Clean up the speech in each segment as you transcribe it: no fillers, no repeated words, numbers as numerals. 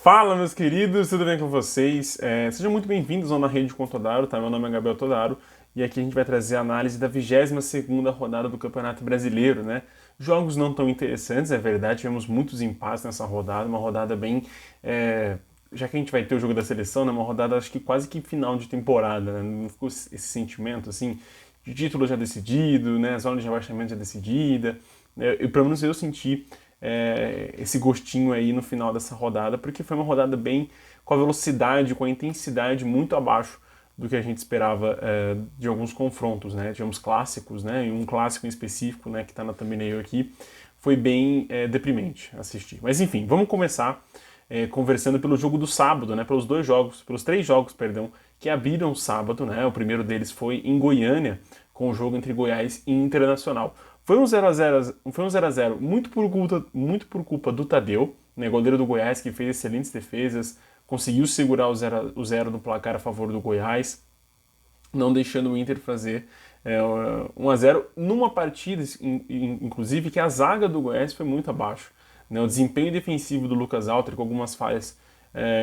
Fala, meus queridos, tudo bem com vocês? Sejam muito bem-vindos ao Na Rede com Todaro, tá? Meu nome é Gabriel Todaro e aqui a gente vai trazer a análise da 22ª rodada do Campeonato Brasileiro, né? Jogos não tão interessantes, é verdade, tivemos muitos empates nessa rodada, uma rodada bem... já que a gente vai ter o jogo da seleção, né? Uma rodada acho que quase que final de temporada, né? Não ficou esse sentimento, assim, de título já decidido, né? Zona de rebaixamento já decidida. Pelo menos eu senti esse gostinho aí no final dessa rodada, porque foi uma rodada bem com a velocidade, com a intensidade muito abaixo do que a gente esperava de alguns confrontos, né? Tivemos clássicos, né? E um clássico em específico, né, que está na thumbnail aqui, foi bem deprimente assistir. Mas enfim, vamos começar conversando pelo jogo do sábado, né? Pelos três jogos, perdão, que abriram o sábado, né? O primeiro deles foi em Goiânia, com o jogo entre Goiás e Internacional. Foi um 0x0 muito por culpa do Tadeu, né, goleiro do Goiás, que fez excelentes defesas, conseguiu segurar o zero no placar a favor do Goiás, não deixando o Inter fazer 1x0 numa partida, inclusive, que a zaga do Goiás foi muito abaixo. Né, o desempenho defensivo do Lucas Alter, com algumas falhas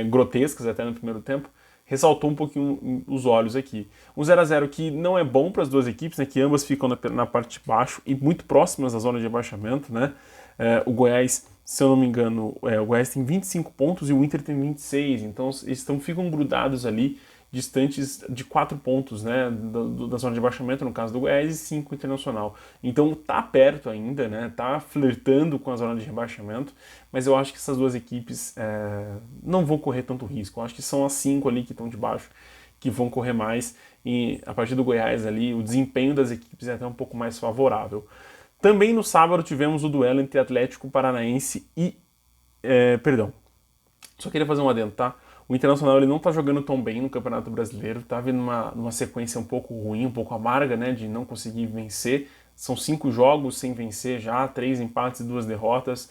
grotescas até no primeiro tempo, ressaltou um pouquinho os olhos aqui. Um 0x0 que não é bom para as duas equipes, né, que ambas ficam na parte de baixo e muito próximas da zona de abaixamento. Né? O Goiás, se eu não me engano, o Goiás tem 25 pontos e o Inter tem 26, então eles ficam grudados ali, distantes de 4 pontos, né, da zona de abaixamento, no caso do Goiás, e 5 Internacional. Então tá perto ainda, né, tá flertando com a zona de rebaixamento, mas eu acho que essas duas equipes não vão correr tanto risco. Eu acho que são as 5 ali que estão de baixo que vão correr mais, e a partir do Goiás ali, o desempenho das equipes é até um pouco mais favorável. Também no sábado tivemos o duelo entre Atlético Paranaense e... perdão, só queria fazer um adendo, tá? O Internacional ele não tá jogando tão bem no Campeonato Brasileiro, tá vindo numa sequência um pouco ruim, um pouco amarga, né, de não conseguir vencer. São 5 jogos sem vencer já, 3 empates e 2 derrotas.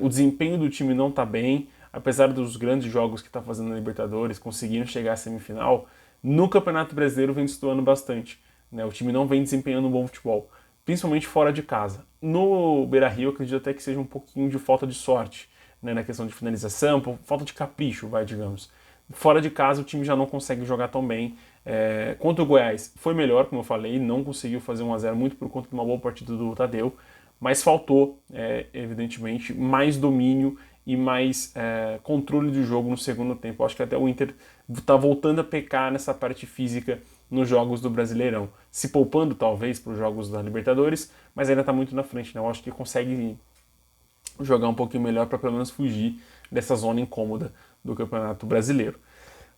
O desempenho do time não tá bem, apesar dos grandes jogos que tá fazendo na Libertadores, conseguindo chegar à semifinal. No Campeonato Brasileiro vem destoando bastante, né? O time não vem desempenhando um bom futebol, principalmente fora de casa. No Beira-Rio, eu acredito até que seja um pouquinho de falta de sorte, né, na questão de finalização, por falta de capricho, digamos. Fora de casa o time já não consegue jogar tão bem. Contra o Goiás foi melhor, como eu falei, não conseguiu fazer 1x0 muito por conta de uma boa partida do Tadeu, mas faltou, evidentemente, mais domínio e mais controle de jogo no segundo tempo. Eu acho que até o Inter está voltando a pecar nessa parte física nos jogos do Brasileirão, se poupando talvez para os jogos da Libertadores, mas ainda está muito na frente, né? Eu acho que consegue jogar um pouquinho melhor para pelo menos fugir dessa zona incômoda do Campeonato Brasileiro.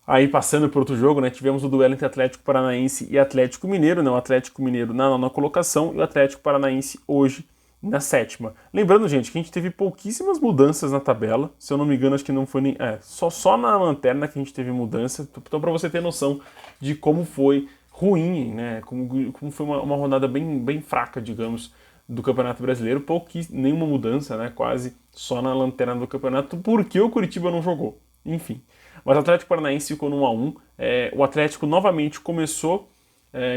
Aí passando para outro jogo, né, tivemos o duelo entre Atlético Paranaense e Atlético Mineiro, né, o Atlético Mineiro na 9ª colocação e o Atlético Paranaense hoje na 7ª. Lembrando, gente, que a gente teve pouquíssimas mudanças na tabela, se eu não me engano acho que não foi nem... só na lanterna que a gente teve mudança, então para você ter noção de como foi ruim, né, como foi uma rodada bem fraca, digamos, do Campeonato Brasileiro, nenhuma mudança, né, quase só na lanterna do campeonato, porque o Curitiba não jogou. Enfim, mas o Atlético Paranaense ficou no 1x1. O Atlético novamente começou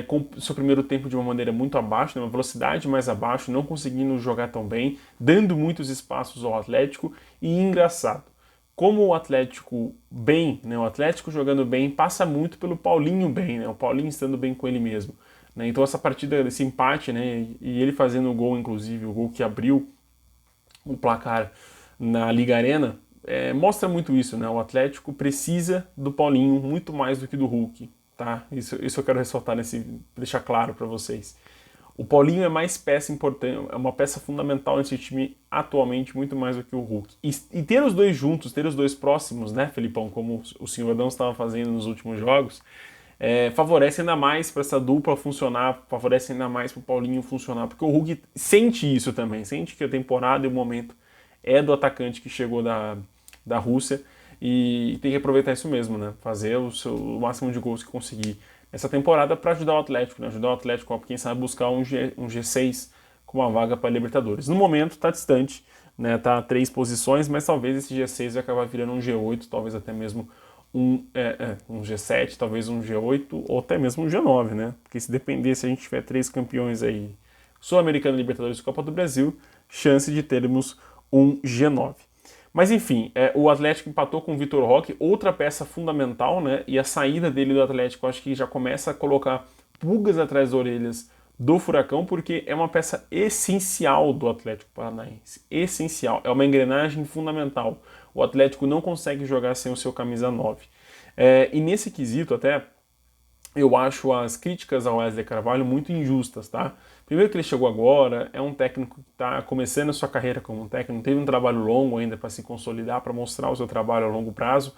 com o seu primeiro tempo de uma maneira muito abaixo, né, uma velocidade mais abaixo, não conseguindo jogar tão bem, dando muitos espaços ao Atlético. E engraçado, como o Atlético bem, né, o Atlético jogando bem, passa muito pelo Paulinho bem, né, o Paulinho estando bem com ele mesmo. Então essa partida, esse empate, né, e ele fazendo o gol, inclusive, o gol que abriu o placar na Liga Arena, mostra muito isso, né? O Atlético precisa do Paulinho muito mais do que do Hulk, tá? Isso eu quero ressaltar, deixar claro para vocês. O Paulinho é mais peça importante, é uma peça fundamental nesse time atualmente, muito mais do que o Hulk. E ter os dois juntos, ter os dois próximos, né, Felipão, como o senhor Adão estava fazendo nos últimos jogos, favorece ainda mais para essa dupla funcionar, favorece ainda mais para o Paulinho funcionar, porque o Hulk sente isso também, sente que a temporada e o momento é do atacante que chegou da Rússia e tem que aproveitar isso mesmo, né? Fazer o máximo de gols que conseguir essa temporada para ajudar o Atlético, né? Ajudar o Atlético a, quem sabe, buscar um G6 com uma vaga para a Libertadores. No momento está distante, né? Tá a 3 posições, mas talvez esse G6 vai acabar virando um G8, talvez até mesmo um G7, talvez um G8 ou até mesmo um G9, né? Porque se depender, se a gente tiver 3 campeões aí, Sul-Americano, Libertadores e Copa do Brasil, chance de termos um G9. Mas enfim, o Atlético empatou com o Vitor Roque, outra peça fundamental, né? E a saída dele do Atlético acho que já começa a colocar pulgas atrás das orelhas do Furacão, porque é uma peça essencial do Atlético Paranaense. Essencial, é uma engrenagem fundamental. O Atlético não consegue jogar sem o seu camisa 9. E nesse quesito até, eu acho as críticas ao Wesley Carvalho muito injustas, tá? Primeiro que ele chegou agora, é um técnico que está começando a sua carreira como um técnico, teve um trabalho longo ainda para se consolidar, para mostrar o seu trabalho a longo prazo,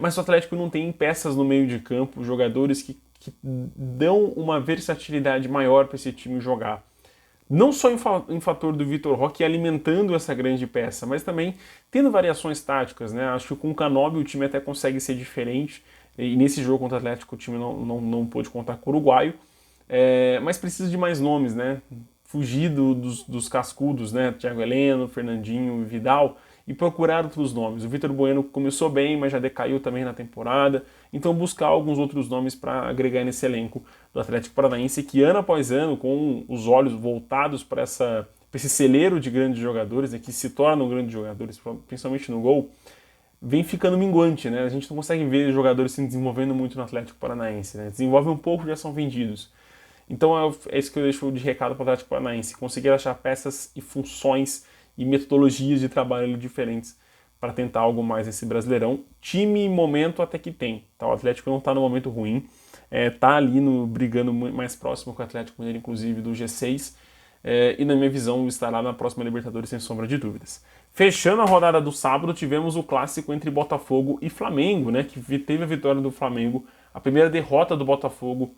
mas o Atlético não tem peças no meio de campo, jogadores que dão uma versatilidade maior para esse time jogar. Não só em fator do Vitor Roque alimentando essa grande peça, mas também tendo variações táticas, né? Acho que com o Canóbio o time até consegue ser diferente, e nesse jogo contra o Atlético o time não pôde contar com o uruguaio, mas precisa de mais nomes, né? Fugir dos cascudos, né? Thiago Heleno, Fernandinho, Vidal, e procurar outros nomes. O Vitor Bueno começou bem, mas já decaiu também na temporada, então buscar alguns outros nomes para agregar nesse elenco do Atlético Paranaense, que ano após ano, com os olhos voltados para esse celeiro de grandes jogadores, né, que se tornam grandes jogadores, principalmente no gol, vem ficando minguante, né? A gente não consegue ver jogadores se desenvolvendo muito no Atlético Paranaense, né? Desenvolvem um pouco, já são vendidos. Então é isso que eu deixo de recado para o Atlético Paranaense, conseguir achar peças e funções e metodologias de trabalho diferentes para tentar algo mais nesse Brasileirão. Time e momento até que tem, tá? O Atlético não está no momento ruim, tá ali brigando mais próximo com o Atlético Mineiro, inclusive do G6, e na minha visão estará na próxima Libertadores sem sombra de dúvidas. Fechando a rodada do sábado, tivemos o clássico entre Botafogo e Flamengo, né, que teve a vitória do Flamengo, a primeira derrota do Botafogo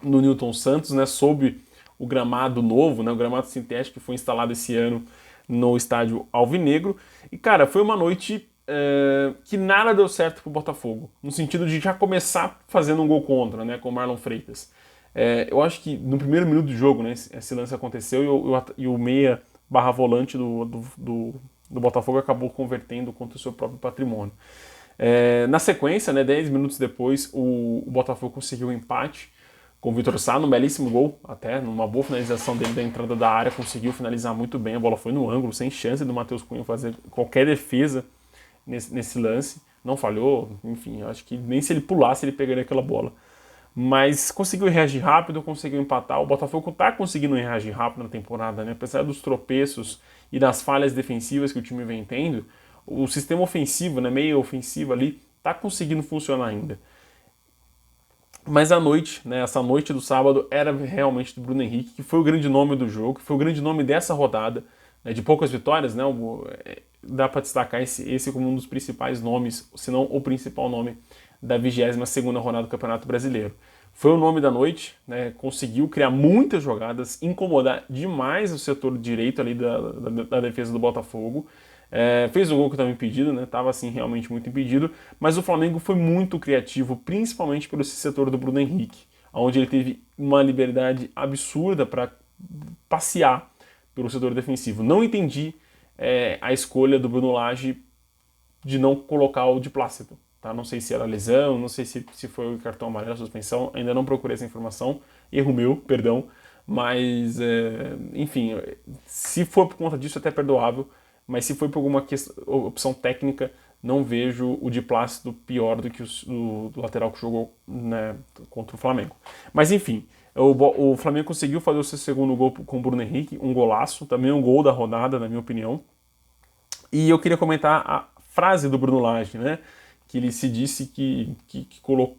no Newton Santos, né, sob o gramado novo, né, o gramado sintético que foi instalado esse ano no estádio Alvinegro. E, cara, foi uma noite que nada deu certo pro Botafogo, no sentido de já começar fazendo um gol contra, né, com o Marlon Freitas. Eu acho que no primeiro minuto do jogo, né, esse lance aconteceu e o meia barra volante do Botafogo acabou convertendo contra o seu próprio patrimônio. Na sequência, né, 10 minutos depois, o Botafogo conseguiu um empate com o Vitor Sá, num belíssimo gol, até, numa boa finalização dele da entrada da área, conseguiu finalizar muito bem, a bola foi no ângulo, sem chance do Matheus Cunha fazer qualquer defesa nesse lance, não falhou, enfim, acho que nem se ele pulasse ele pegaria aquela bola. Mas conseguiu reagir rápido, conseguiu empatar, o Botafogo está conseguindo reagir rápido na temporada, né? Apesar dos tropeços e das falhas defensivas que o time vem tendo, o sistema ofensivo, né, meio ofensivo ali, está conseguindo funcionar ainda. Mas a noite, né, essa noite do sábado, era realmente do Bruno Henrique, que foi o grande nome do jogo, que foi o grande nome dessa rodada, né, de poucas vitórias, né, dá para destacar esse como um dos principais nomes, se não o principal nome da 22ª rodada do Campeonato Brasileiro. Foi o nome da noite, né, conseguiu criar muitas jogadas, incomodar demais o setor direito ali da defesa do Botafogo. Fez um gol que estava impedido, né? Estava assim realmente muito impedido, mas o Flamengo foi muito criativo, principalmente pelo setor do Bruno Henrique, onde ele teve uma liberdade absurda para passear pelo setor defensivo. Não entendi a escolha do Bruno Lage de não colocar o de Plácido. Tá? Não sei se era lesão, não sei se foi o cartão amarelo, a suspensão, ainda não procurei essa informação, erro meu, perdão, mas enfim, se for por conta disso até perdoável, mas se foi por alguma opção técnica, não vejo o de Plácido pior do que o lateral que jogou, né, contra o Flamengo. Mas enfim, o Flamengo conseguiu fazer o seu segundo gol com o Bruno Henrique, um golaço, também um gol da rodada, na minha opinião. E eu queria comentar a frase do Bruno Lage, né, que ele se disse que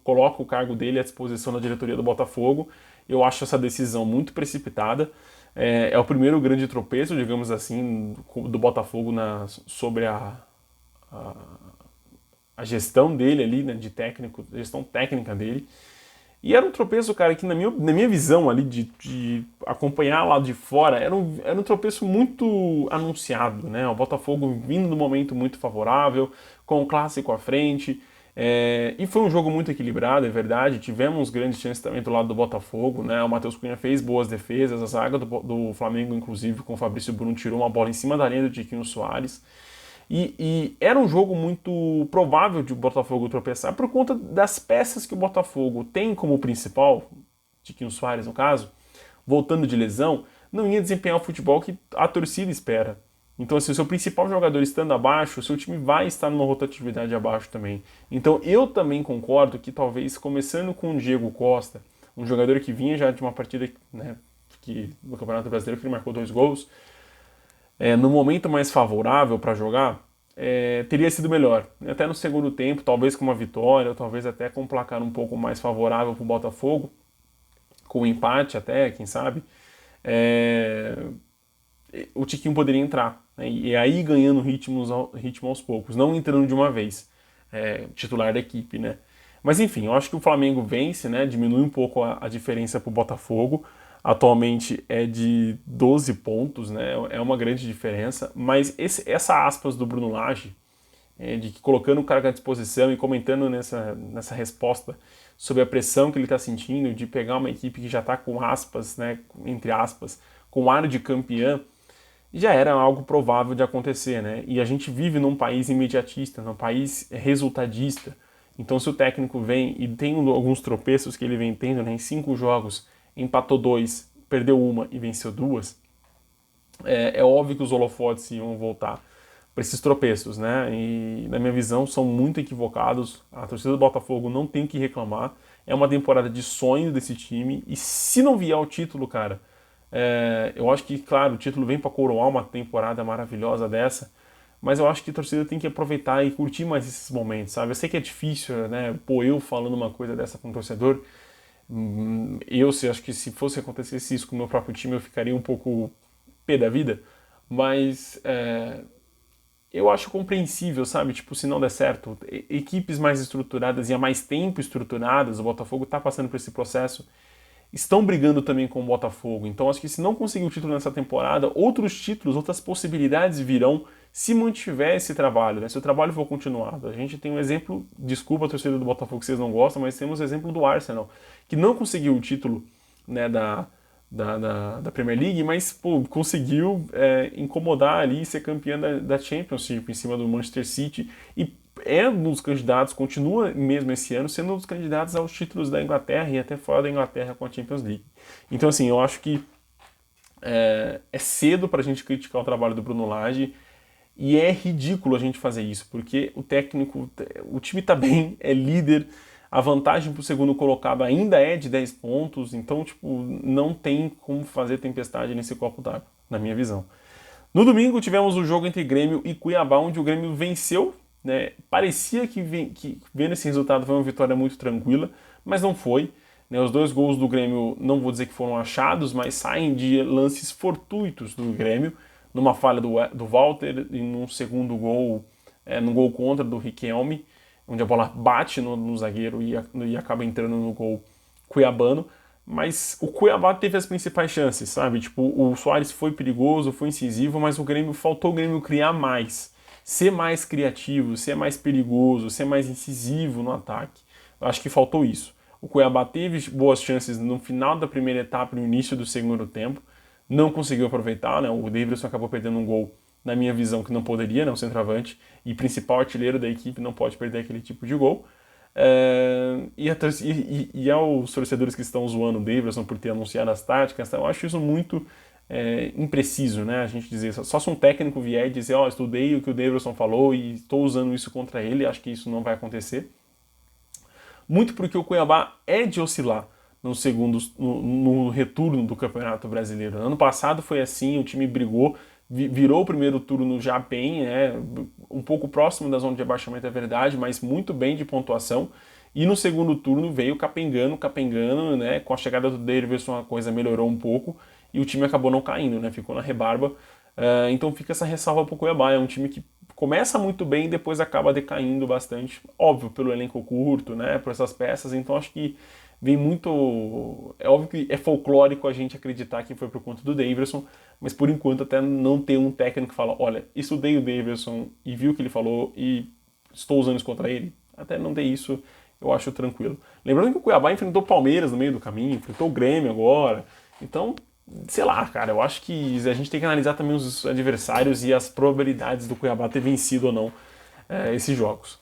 coloca o cargo dele à disposição da diretoria do Botafogo. Eu acho essa decisão muito precipitada. É o primeiro grande tropeço, digamos assim, do Botafogo sobre a gestão dele ali, né, de técnico, gestão técnica dele. E era um tropeço, cara, que na minha visão ali, de acompanhar lá de fora, era um tropeço muito anunciado, né? O Botafogo vindo num momento muito favorável, com o clássico à frente, e foi um jogo muito equilibrado, é verdade. Tivemos grandes chances também do lado do Botafogo, né? O Matheus Cunha fez boas defesas, a zaga do Flamengo, inclusive, com o Fabrício Bruno, tirou uma bola em cima da linha do Tiquinho Soares. E era um jogo muito provável de o Botafogo tropeçar por conta das peças que o Botafogo tem como principal, Tiquinho Soares no caso, voltando de lesão, não ia desempenhar o futebol que a torcida espera Então, assim, o seu principal jogador estando abaixo, o seu time vai estar numa rotatividade abaixo também. Então, eu também concordo que talvez, começando com o Diego Costa, um jogador que vinha já de uma partida, né, que no Campeonato Brasileiro que ele marcou 2 gols, no momento mais favorável para jogar, teria sido melhor. Até no segundo tempo, talvez com uma vitória, ou talvez até com um placar um pouco mais favorável para o Botafogo, com um empate até, quem sabe, o Tiquinho poderia entrar, né, e aí ganhando ritmo aos poucos, não entrando de uma vez, titular da equipe, né? Mas enfim, eu acho que o Flamengo vence, né, diminui um pouco a diferença para o Botafogo, atualmente é de 12 pontos, né, é uma grande diferença, mas essa aspas do Bruno Lage, de que colocando o cara à disposição e comentando nessa resposta sobre a pressão que ele está sentindo de pegar uma equipe que já está com aspas, né, entre aspas, com ar de campeã, já era algo provável de acontecer, né? E a gente vive num país imediatista, num país resultadista. Então, se o técnico vem e tem alguns tropeços que ele vem tendo, né, em 5 jogos, empatou 2, perdeu 1 e venceu 2, é óbvio que os holofotes iam voltar para esses tropeços, né? E, na minha visão, são muito equivocados. A torcida do Botafogo não tem que reclamar. É uma temporada de sonho desse time. E se não vier o título, cara, eu acho que, claro, o título vem para coroar uma temporada maravilhosa dessa, mas eu acho que a torcida tem que aproveitar e curtir mais esses momentos, sabe? Eu sei que é difícil, né? Pô, eu falando uma coisa dessa com o torcedor, acho que se fosse acontecesse isso com o meu próprio time, eu ficaria um pouco pé da vida, mas eu acho compreensível, sabe? Tipo, se não der certo, equipes mais estruturadas e há mais tempo estruturadas, o Botafogo está passando por esse processo, estão brigando também com o Botafogo. Então acho que se não conseguir o título nessa temporada, outros títulos, outras possibilidades virão se mantiver esse trabalho, né? Se o trabalho for continuado. A gente tem um exemplo, desculpa a torcida do Botafogo que vocês não gostam, mas temos o exemplo do Arsenal, que não conseguiu o título, né, da Premier League, mas pô, conseguiu incomodar ali e ser campeã da Championship em cima do Manchester City e é um dos candidatos, continua mesmo esse ano sendo um dos candidatos aos títulos da Inglaterra e até fora da Inglaterra com a Champions League. Então assim, eu acho que é cedo para a gente criticar o trabalho do Bruno Lage e é ridículo a gente fazer isso, porque o time está bem, é líder, a vantagem para o segundo colocado ainda é de 10 pontos, então tipo, não tem como fazer tempestade nesse copo d'água, na minha visão. No domingo tivemos o jogo entre Grêmio e Cuiabá, onde o Grêmio venceu, né? Parecia que vendo esse resultado foi uma vitória muito tranquila, mas não foi. Né? Os 2 gols do Grêmio, não vou dizer que foram achados, mas saem de lances fortuitos do Grêmio, numa falha do Walter e num segundo gol, num gol contra do Riquelme, onde a bola bate no zagueiro e acaba entrando no gol cuiabano. Mas o Cuiabá teve as principais chances, sabe? Tipo, o Soares foi perigoso, foi incisivo, mas faltou o Grêmio criar mais, ser mais criativo, ser mais perigoso, ser mais incisivo no ataque. Eu acho que faltou isso. O Cuiabá teve boas chances no final da primeira etapa e no início do segundo tempo, não conseguiu aproveitar, né? O Davidson acabou perdendo um gol, na minha visão, que não poderia, né? O centroavante e principal artilheiro da equipe não pode perder aquele tipo de gol. E aos torcedores que estão zoando o Davidson por ter anunciado as táticas, eu acho isso muito impreciso, né? A gente dizer, só se um técnico vier e dizer, estudei o que o Davidson falou e estou usando isso contra ele, acho que isso não vai acontecer. Muito porque o Cuiabá é de oscilar no retorno do Campeonato Brasileiro. Ano passado foi assim, o time brigou, virou o primeiro turno já bem, um pouco próximo da zona de abaixamento, é verdade, mas muito bem de pontuação. E no segundo turno veio capengando, né? Com a chegada do Davidson a coisa melhorou um pouco e o time acabou não caindo, né? Ficou na rebarba. Então fica essa ressalva para o Cuiabá. É um time que começa muito bem e depois acaba decaindo bastante. Óbvio, pelo elenco curto, né? Por essas peças. Então acho que vem muito... É óbvio que é folclórico a gente acreditar que foi por conta do Davidson, mas por enquanto até não ter um técnico que fala, olha, estudei o Davidson e vi o que ele falou e estou usando isso contra ele. Até não ter isso, eu acho tranquilo. Lembrando que o Cuiabá enfrentou o Palmeiras no meio do caminho, enfrentou o Grêmio agora. Então, sei lá, cara, eu acho que a gente tem que analisar também os adversários e as probabilidades do Cuiabá ter vencido ou não esses jogos.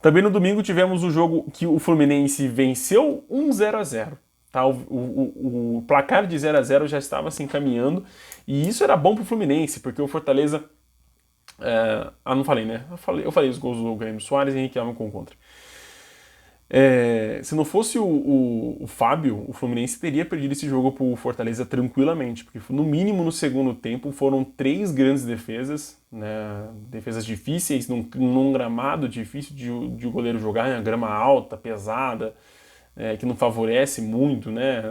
Também no domingo tivemos o jogo que o Fluminense venceu 1-0-0. Tá? O placar de 0-0 já estava se encaminhando e isso era bom para o Fluminense, porque o Fortaleza Não falei, né? Eu falei os gols do Grêmio, Soares e Henrique Alves com contra. Se não fosse o Fábio, o Fluminense teria perdido esse jogo pro Fortaleza tranquilamente, porque no mínimo no segundo tempo foram 3 grandes defesas, né? Defesas difíceis, num gramado difícil de o goleiro jogar, né? Grama alta, pesada, que não favorece muito, né?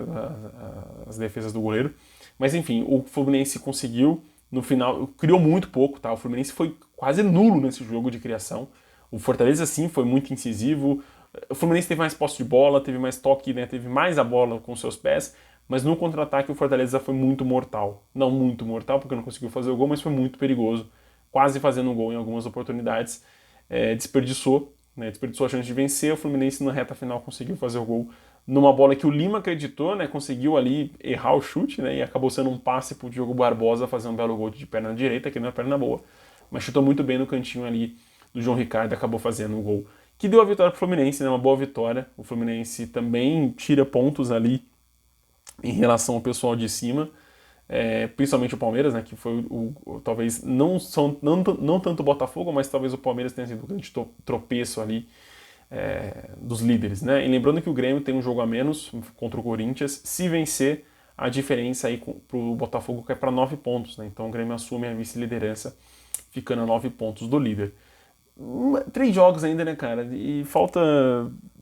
As defesas do goleiro. Mas enfim, o Fluminense conseguiu, no final, criou muito pouco, tá? O Fluminense foi quase nulo nesse jogo de criação. O Fortaleza, sim, foi muito incisivo. O Fluminense teve mais posse de bola, teve mais toque, né? Teve mais a bola com seus pés, mas no contra-ataque o Fortaleza foi muito mortal. Não muito mortal, porque não conseguiu fazer o gol, mas foi muito perigoso. Quase fazendo um gol em algumas oportunidades. Desperdiçou, né? Desperdiçou a chance de vencer. O Fluminense na reta final conseguiu fazer o gol numa bola que o Lima acreditou, né? Conseguiu ali errar o chute, né? E acabou sendo um passe pro Diogo Barbosa fazer um belo gol de perna direita, que não é perna boa. Mas chutou muito bem no cantinho ali do João Ricardo e acabou fazendo o gol que deu a vitória para o Fluminense, né? Uma boa vitória. O Fluminense também tira pontos ali em relação ao pessoal de cima, principalmente o Palmeiras, né? Que foi talvez não tanto o Botafogo, mas talvez o Palmeiras tenha sido o grande tropeço ali dos líderes, né? E lembrando que o Grêmio tem um jogo a menos contra o Corinthians. Se vencer, a diferença aí para o Botafogo cai para 9 pontos, né? Então o Grêmio assume a vice-liderança, ficando a 9 pontos do líder. 3 jogos ainda, né, cara? E falta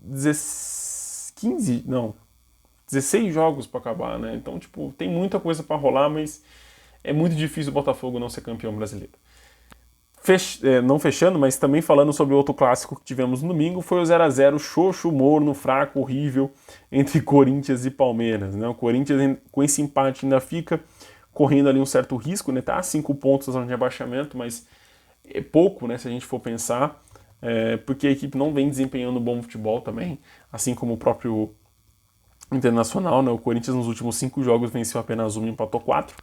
16 jogos pra acabar, né? Então, tipo, tem muita coisa pra rolar, mas é muito difícil o Botafogo não ser campeão brasileiro. Não fechando, mas também falando sobre outro clássico que tivemos no domingo, foi o 0x0 xoxo, morno, fraco, horrível, entre Corinthians e Palmeiras, né? O Corinthians, com esse empate, ainda fica correndo ali um certo risco, né? Tá a 5 pontos da zona de abaixamento, mas é pouco, né, se a gente for pensar, porque a equipe não vem desempenhando bom futebol também, assim como o próprio Internacional, né? O Corinthians nos últimos 5 jogos venceu apenas 1 e empatou 4.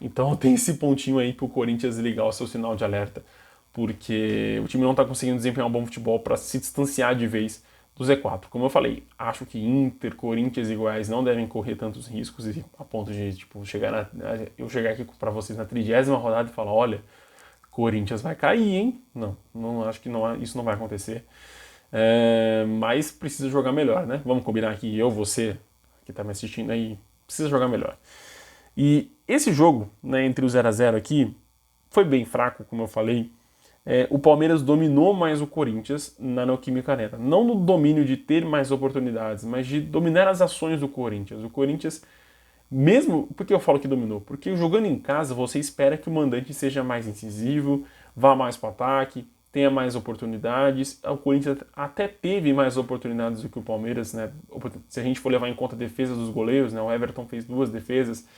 Então tem esse pontinho aí pro Corinthians ligar o seu sinal de alerta, porque o time não está conseguindo desempenhar um bom futebol para se distanciar de vez do Z4. Como eu falei, acho que Inter, Corinthians e Goiás não devem correr tantos riscos a ponto de tipo, eu chegar aqui para vocês na 30ª rodada e falar, olha, Corinthians vai cair, hein? Não acho que isso não vai acontecer. Mas precisa jogar melhor, né? Vamos combinar aqui, você que está me assistindo aí, precisa jogar melhor. E esse jogo, né, entre o 0x0 aqui, foi bem fraco, como eu falei. O Palmeiras dominou mais o Corinthians na Neoquímica Arena. Não no domínio de ter mais oportunidades, mas de dominar as ações do Corinthians. O Corinthians, mesmo... Por que eu falo que dominou? Porque jogando em casa, você espera que o mandante seja mais incisivo, vá mais para o ataque, tenha mais oportunidades. O Corinthians até teve mais oportunidades do que o Palmeiras, né? Se a gente for levar em conta a defesa dos goleiros, né? O Everton fez 2 defesas,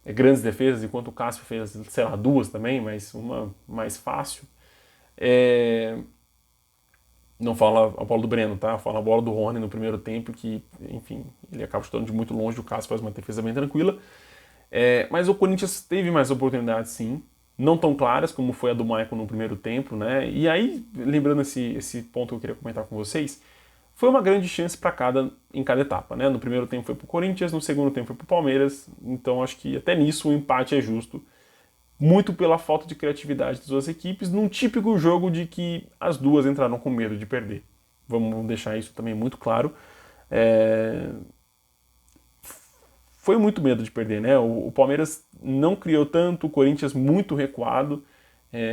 grandes defesas, enquanto o Cássio fez, sei lá, 2 também, mas uma mais fácil. Não fala a bola do Breno, tá? Fala a bola do Rony no primeiro tempo, que, enfim, ele acaba chutando de muito longe, o Cássio faz uma defesa bem tranquila. Mas o Corinthians teve mais oportunidades, sim. Não tão claras como foi a do Maicon no primeiro tempo, né? E aí, lembrando esse ponto que eu queria comentar com vocês, foi uma grande chance em cada etapa, né? No primeiro tempo foi pro Corinthians, no segundo tempo foi pro Palmeiras, então acho que até nisso o empate é justo, muito pela falta de criatividade das duas equipes, num típico jogo de que as duas entraram com medo de perder. Vamos deixar isso também muito claro. Foi muito medo de perder, né? O Palmeiras não criou tanto, o Corinthians muito recuado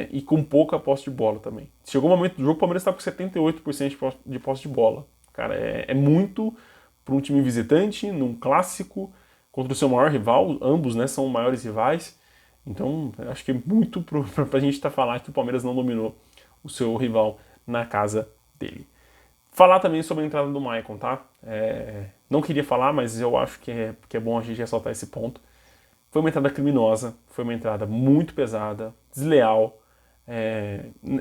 e com pouca posse de bola também. Chegou um momento do jogo, o Palmeiras está com 78% de posse de bola. Cara, é muito para um time visitante, num clássico, contra o seu maior rival, ambos, né, são maiores rivais. Então, acho que é muito para a gente falar que o Palmeiras não dominou o seu rival na casa dele. Falar também sobre a entrada do Maicon, tá? Não queria falar, mas eu acho que é bom a gente ressaltar esse ponto. Foi uma entrada criminosa, foi uma entrada muito pesada, desleal.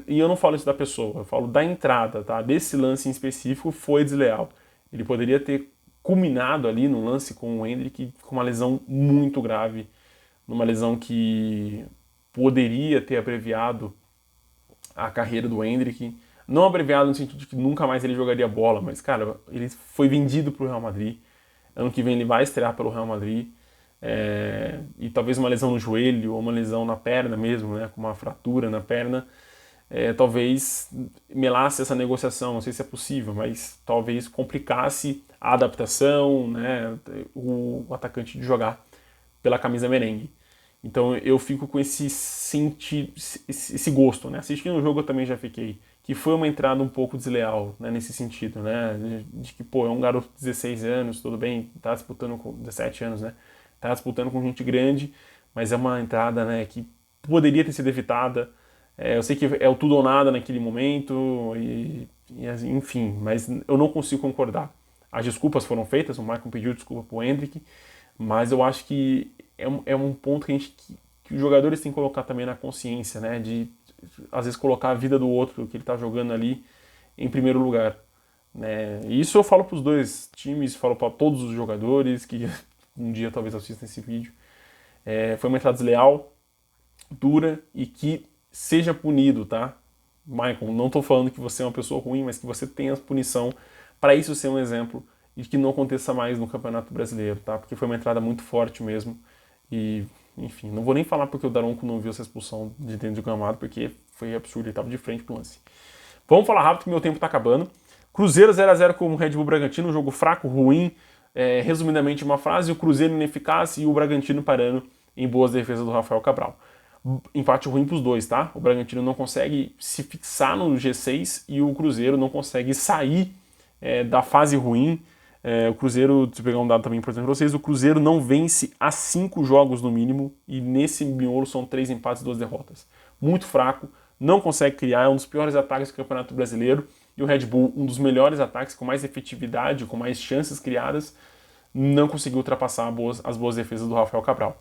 E eu não falo isso da pessoa, eu falo da entrada, tá? Desse lance em específico foi desleal. Ele poderia ter culminado ali no lance com o Endrick com uma lesão muito grave, numa lesão que poderia ter abreviado a carreira do Endrick. Não abreviado no sentido de que nunca mais ele jogaria bola, mas, cara, ele foi vendido pro Real Madrid. Ano que vem ele vai estrear pelo Real Madrid. e talvez uma lesão no joelho ou uma lesão na perna mesmo, né, com uma fratura na perna, talvez melasse essa negociação, não sei se é possível, mas talvez complicasse a adaptação, né, o atacante de jogar pela camisa merengue. Então eu fico com esse gosto, né? Assistindo o jogo eu também já fiquei, que foi uma entrada um pouco desleal, né, nesse sentido, né? De que, pô, é um garoto de 16 anos, tudo bem, tá disputando com 17 anos, né? Tá disputando com gente grande, mas é uma entrada, né, que poderia ter sido evitada. Eu sei que é o tudo ou nada naquele momento, enfim, mas eu não consigo concordar. As desculpas foram feitas, o Maicon pediu desculpa pro Endrick, mas eu acho que é um ponto que os jogadores têm que colocar também na consciência, né? De, às vezes, colocar a vida do outro que ele está jogando ali em primeiro lugar. Né? E isso eu falo para os dois times, falo para todos os jogadores que um dia talvez assistam esse vídeo. Foi uma entrada desleal, dura e que seja punido, tá? Michael, não estou falando que você é uma pessoa ruim, mas que você tenha punição para isso ser um exemplo e que não aconteça mais no Campeonato Brasileiro, tá? Porque foi uma entrada muito forte mesmo. E, enfim, não vou nem falar porque o Daronco não viu essa expulsão de dentro do gramado, porque foi absurdo, ele estava de frente pro lance. Vamos falar rápido que meu tempo está acabando. Cruzeiro 0x0 com o Red Bull Bragantino, um jogo fraco, ruim, resumidamente uma frase, o Cruzeiro ineficaz e o Bragantino parando em boas defesas do Rafael Cabral. Empate ruim para os dois, tá? O Bragantino não consegue se fixar no G6 e o Cruzeiro não consegue sair da fase ruim. O Cruzeiro, se pegar um dado também importante para vocês, o Cruzeiro não vence há 5 jogos no mínimo e nesse miolo são 3 empates e 2 derrotas. Muito fraco, não consegue criar, é um dos piores ataques do Campeonato Brasileiro e o Red Bull, um dos melhores ataques, com mais efetividade, com mais chances criadas, não conseguiu ultrapassar as boas defesas do Rafael Cabral.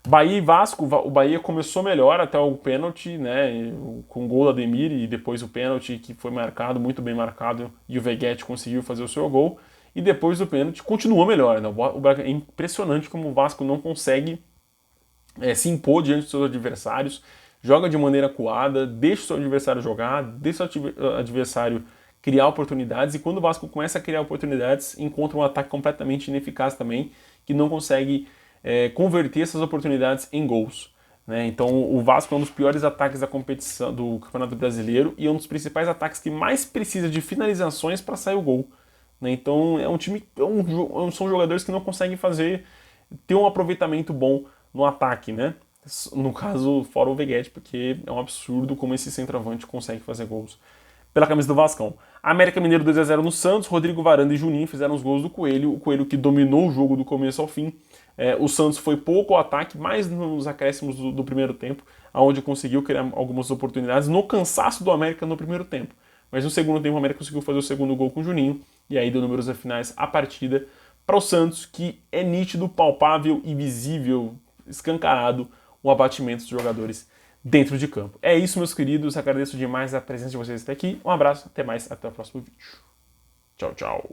Bahia e Vasco, o Bahia começou melhor até o pênalti, né, com o gol do Ademir e depois o pênalti que foi marcado, muito bem marcado, e o Veguete conseguiu fazer o seu gol. E depois do pênalti continua melhor, né? É impressionante como o Vasco não consegue se impor diante dos seus adversários, joga de maneira acuada, deixa o seu adversário jogar, deixa o seu adversário criar oportunidades, e quando o Vasco começa a criar oportunidades, encontra um ataque completamente ineficaz também, que não consegue converter essas oportunidades em gols. Né? Então o Vasco é um dos piores ataques da competição do Campeonato Brasileiro e é um dos principais ataques que mais precisa de finalizações para sair o gol. Né? Então é um time, são jogadores que não conseguem ter um aproveitamento bom no ataque, né? No caso, fora o Veguete, porque é um absurdo como esse centroavante consegue fazer gols. Pela camisa do Vascão. América Mineiro 2x0 no Santos, Rodrigo Varanda e Juninho fizeram os gols do Coelho, o Coelho que dominou o jogo do começo ao fim. O Santos foi pouco ao ataque, mais nos acréscimos do primeiro tempo, onde conseguiu criar algumas oportunidades no cansaço do América no primeiro tempo. Mas no segundo tempo o América conseguiu fazer o segundo gol com o Juninho, e aí deu números finais a partida para o Santos, que é nítido, palpável e visível, escancarado, o abatimento dos jogadores dentro de campo. É isso, meus queridos, agradeço demais a presença de vocês até aqui, um abraço, até mais, até o próximo vídeo. Tchau, tchau.